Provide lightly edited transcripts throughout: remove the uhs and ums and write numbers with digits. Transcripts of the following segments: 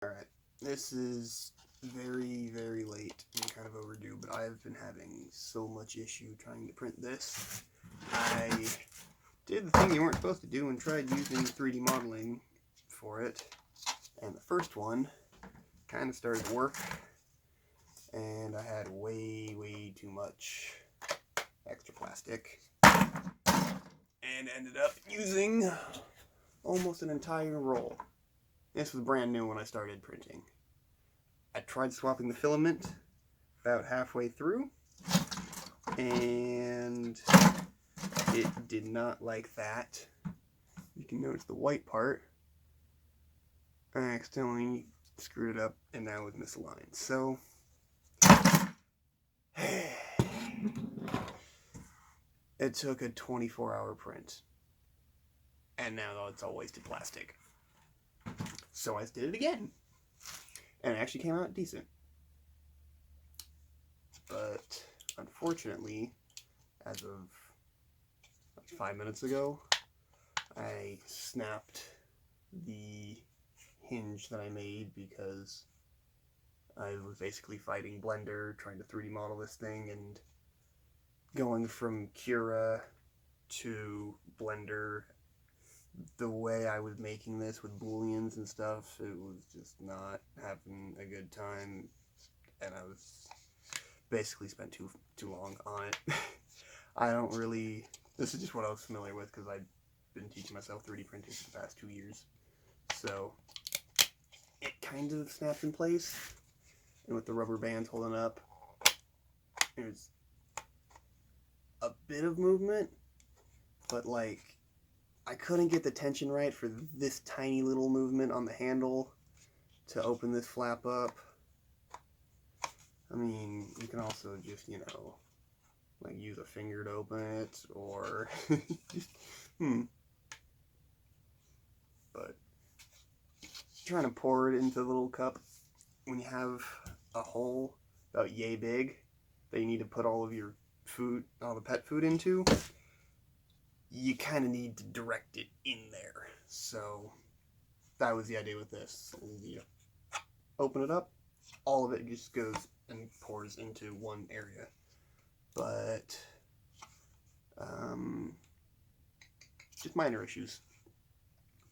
Alright, this is very late and kind of overdue, but I've been having so much issue trying to print this. I did the thing you weren't supposed to do and tried using 3D modeling for it, and the first one kind of started to work, and I had way too much extra plastic, and ended up using almost an entire roll. This was brand new when I started printing. I tried swapping the filament about halfway through, and it did not like that. You can notice the white part. I accidentally screwed it up, and now it's misaligned. So, it took a 24-hour print, and now it's all wasted plastic. So I did it again, and it actually came out decent. But unfortunately, as of like 5 minutes ago, I snapped the hinge that I made because I was basically fighting Blender, trying to 3D model this thing, and going from Cura to Blender. The way I was making this with booleans and stuff, it was just not having a good time, and I was basically spent too long on it. I don't really, this is just what I was familiar with because I've been teaching myself 3D printing for the past 2 years. So it kind of snapped in place, and with the rubber bands holding up, there's a bit of movement, but like, I couldn't get the tension right for this tiny little movement on the handle to open this flap up. I mean, you can also just, like use a finger to open it, or But trying to pour it into the little cup when you have a hole about yay big that you need to put all of your food, all the pet food into, you kind of need to direct it in there. So that was the idea with this. You open it up, all of it just goes and pours into one area. But just minor issues.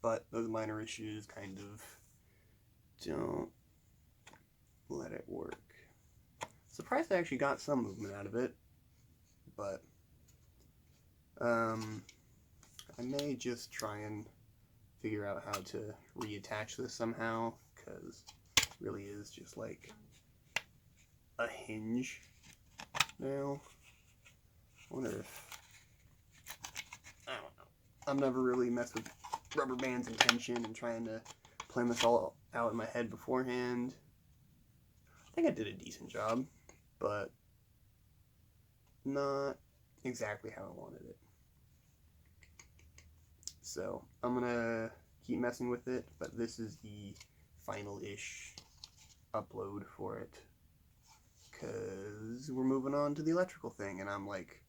But those minor issues kind of don't let it work. Surprised I actually got some movement out of it, but I may just try and figure out how to reattach this somehow, because it really is just like a hinge now. I wonder if, I don't know. I've never really messed with rubber bands and tension and trying to plan this all out in my head beforehand. I think I did a decent job, but not exactly how I wanted it. So I'm gonna keep messing with it, but this is the final-ish upload for it, because we're moving on to the electrical thing, and I'm like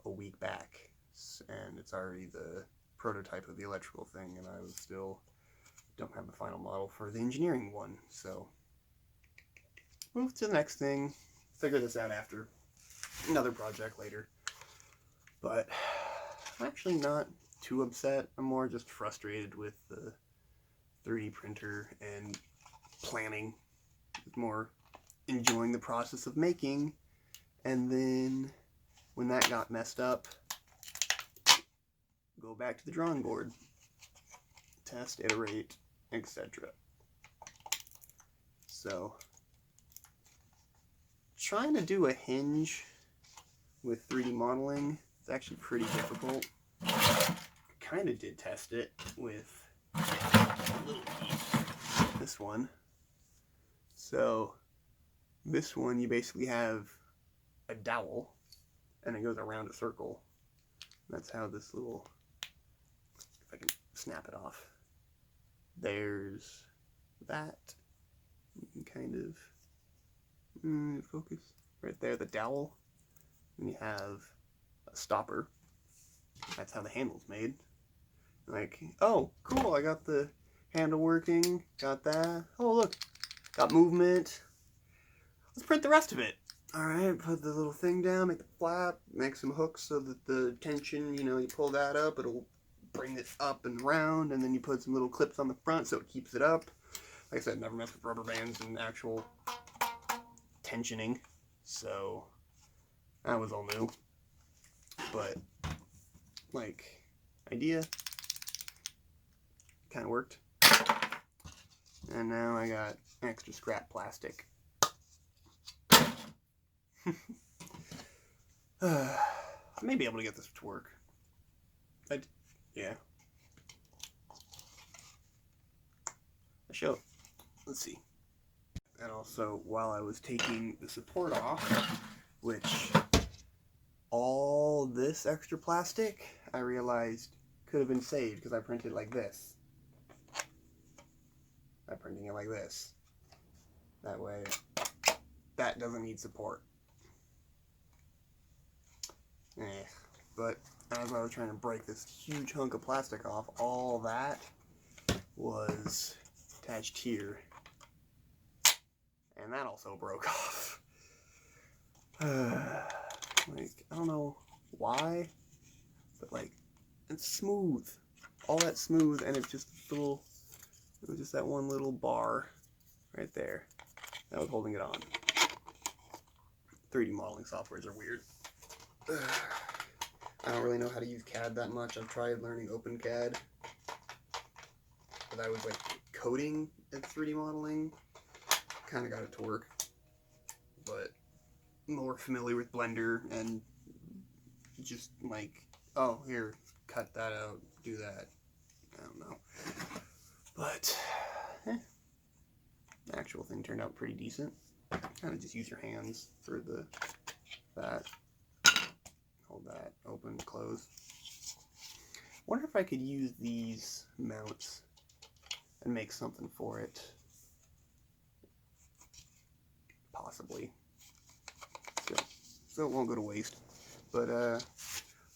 a week back, and it's already the prototype of the electrical thing, and I still don't have the final model for the engineering one. So move to the next thing, figure this out after another project later. But I'm actually not too upset. I'm more just frustrated with the 3D printer and planning. More enjoying the process of making, and then when that got messed up, go back to the drawing board, test, iterate, etc. So trying to do a hinge with 3D modeling is actually pretty difficult. Kind of did test it with a little piece, this one. So this one, you basically have a dowel, and it goes around a circle. That's how this little, if I can snap it off, there's that. You can kind of focus right there, the dowel. And you have a stopper. That's how the handle's made. Like, oh, cool, I got the handle working. Got that. Oh, look. Got movement. Let's print the rest of it. Alright, put the little thing down, make the flap, make some hooks so that the tension, you pull that up, it'll bring it up and round, and then you put some little clips on the front so it keeps it up. Like I said, never mess with rubber bands and actual tensioning, so that was all new. But, like, idea kind of worked. And now I got extra scrap plastic. I may be able to get this to work. Yeah. Let's see. And also, while I was taking the support off, which all this extra plastic, I realized could have been saved because I printed like this. I'm printing it like this. That way, that doesn't need support. But as I was trying to break this huge hunk of plastic off, all that was attached here. And that also broke off. Like, I don't know why, but like, it's smooth. All that smooth, and it's just it was just that one little bar right there that was holding it on. 3D modeling softwares are weird. I don't really know how to use CAD that much. I've tried learning OpenCAD, but I was like coding at 3D modeling. Kind of got it to work, but more familiar with Blender and just like, oh, here, cut that out, do that. I don't know. But the actual thing turned out pretty decent. Kind of just use your hands for that. Hold that open, close. Wonder if I could use these mounts and make something for it. Possibly. So it won't go to waste. But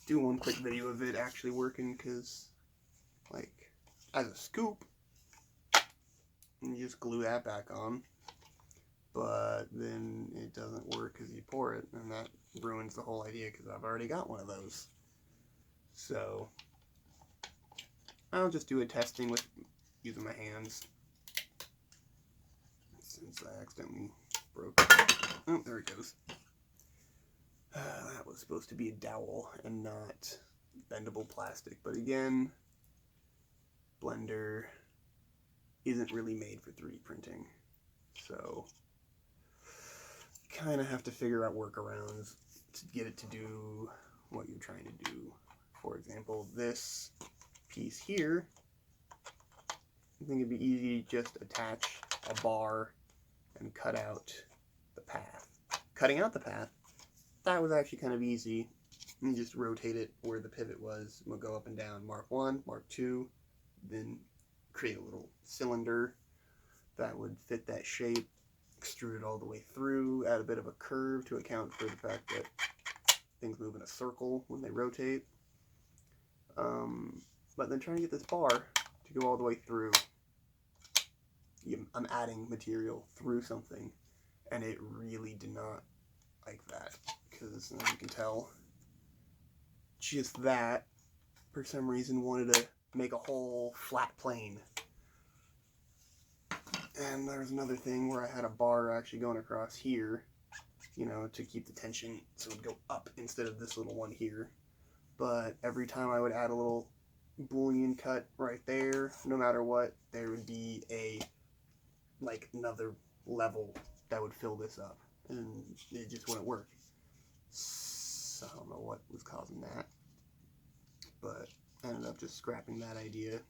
do one quick video of it actually working, because like as a scoop, you just glue that back on. But then it doesn't work because you pour it, and that ruins the whole idea because I've already got one of those. So I'll just do a testing with using my hands, since I accidentally broke it. Oh, there it goes. That was supposed to be a dowel and not bendable plastic, but again, Blender isn't really made for 3D printing, so you kind of have to figure out workarounds to get it to do what you're trying to do. For example, this piece here, I think it'd be easy to just attach a bar and cut out the path. Cutting out the path, that was actually kind of easy. You just rotate it where the pivot was, and we'll go up and down. Mark 1, Mark 2, then create a little cylinder that would fit that shape, extrude it all the way through, add a bit of a curve to account for the fact that things move in a circle when they rotate. But then trying to get this bar to go all the way through, I'm adding material through something, and it really did not like that, because as you can tell, just that, for some reason, wanted to make a whole flat plane. And there was another thing where I had a bar actually going across here, to keep the tension so it would go up instead of this little one here. But every time I would add a little boolean cut right there, no matter what, there would be another level that would fill this up, and it just wouldn't work. So I don't know what was causing that, but I ended up just scrapping that idea.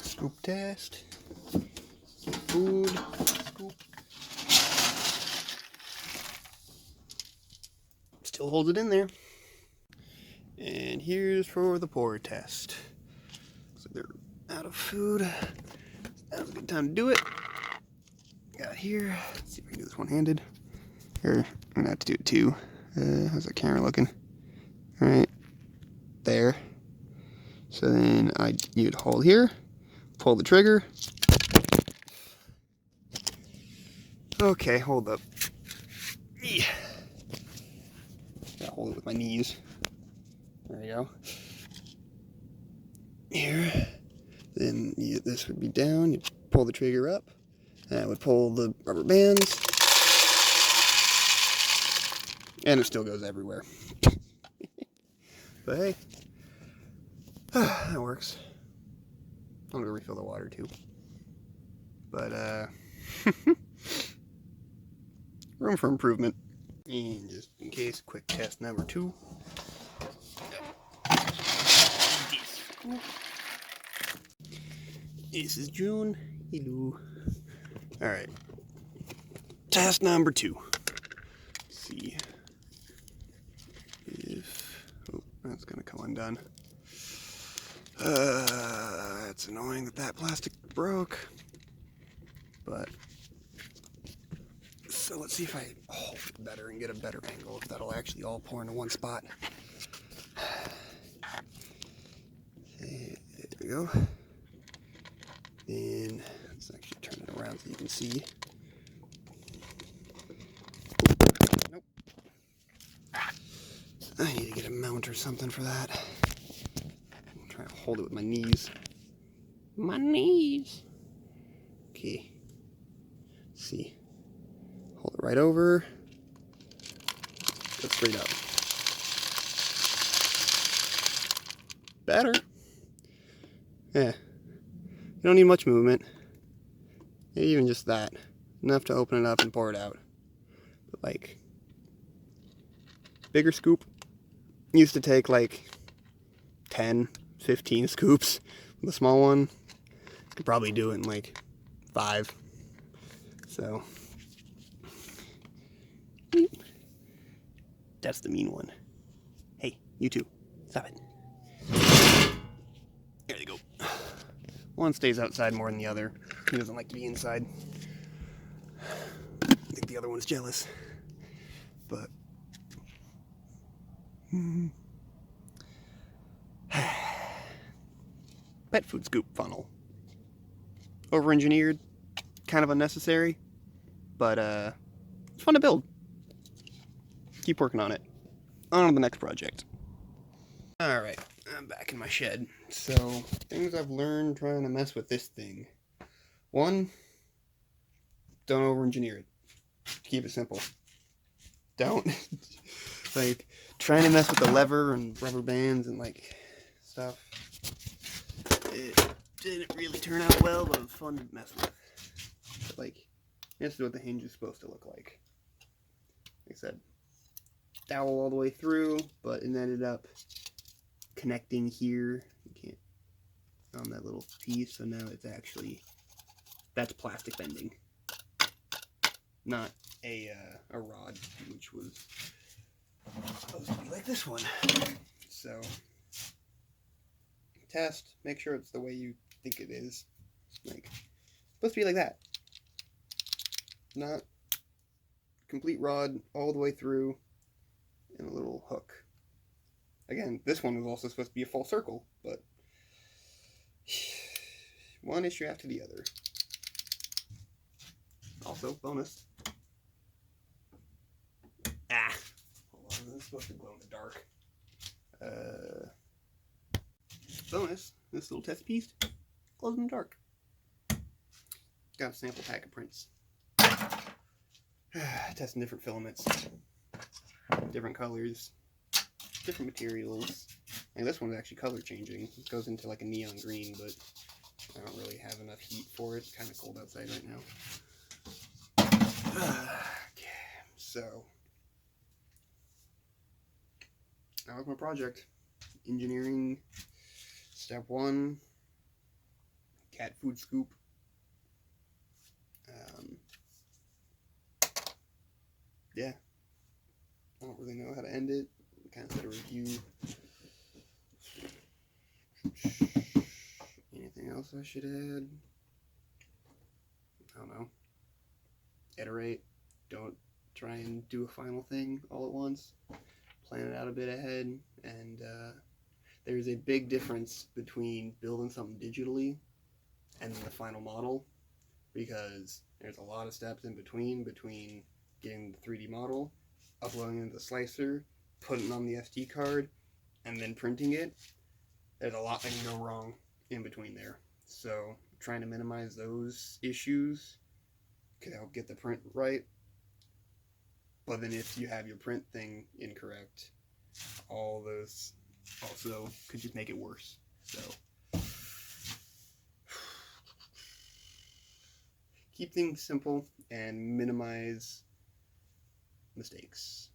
Scoop test. Get food. Scoop. Still holds it in there. And here's for the pour test. So they're out of food. That was a good time to do it. Got here. Let's see if I can do this one-handed. Or I'm gonna have to do it too. How's that camera looking? All right, there. So then you'd hold here, pull the trigger. Okay, hold up. Yeah. Gotta hold it with my knees. There you go. Here. Then this would be down. You pull the trigger up. That would pull the rubber bands. And it still goes everywhere. But hey, that works. I'm gonna refill the water too. But room for improvement. And just in case, quick test number 2. This is June. Hello. Alright. Test number 2. Let's see if... Oh, that's gonna come undone. It's annoying that plastic broke. But... So let's see if I hold it better and get a better angle, if that'll actually all pour into one spot. There we go. Then let's actually turn it around so you can see. Nope. I need to get a mount or something for that. I'm trying to hold it with my knees. My knees! Okay. Let's see. Hold it right over. Go straight up. Better. Yeah. You don't need much movement. Maybe even just that. Enough to open it up and pour it out. But like, bigger scoop used to take like 10, 15 scoops. The small one, could probably do it in like 5. So, that's the mean one. Hey, you two, stop it. There they go. One stays outside more than the other. He doesn't like to be inside. I think the other one's jealous. But pet food scoop funnel. Over-engineered, kind of unnecessary, but it's fun to build. Keep working on it. On to the next project. Alright, I'm back in my shed. So, things I've learned trying to mess with this thing. 1, don't over-engineer it. Keep it simple. Don't. Like, trying to mess with the lever and rubber bands and, like, stuff. It didn't really turn out well, but it was fun to mess with. But, like, this is what the hinge is supposed to look like. Like I said, dowel all the way through, but it ended up connecting here. You can't on that little piece, so now it's actually, that's plastic bending, not a rod, which was supposed to be like this one. So test, make sure it's the way you think it is. Like, supposed to be like that, not complete rod all the way through and a little hook. Again, this one was also supposed to be a full circle, but one issue after the other. Also, bonus. Hold on, this is supposed to glow in the dark. Bonus, this little test piece glows in the dark. Got a sample pack of prints. Testing different filaments, different colors, different materials. And this one's actually color changing. It goes into like a neon green, but I don't really have enough heat for it. It's kind of cold outside right now. Okay, so that was my project. Engineering, step 1, cat food scoop. Yeah, I don't really know how to end it. Kind of did a review. Anything else I should add? I don't know. Iterate. Don't try and do a final thing all at once. Plan it out a bit ahead, and there's a big difference between building something digitally and then the final model, because there's a lot of steps in between getting the 3D model, uploading it into the slicer, putting it on the SD card, and then printing it. There's a lot that can go wrong in between there. So trying to minimize those issues could help get the print right. But then if you have your print thing incorrect, all those also could just make it worse. So keep things simple and minimize mistakes.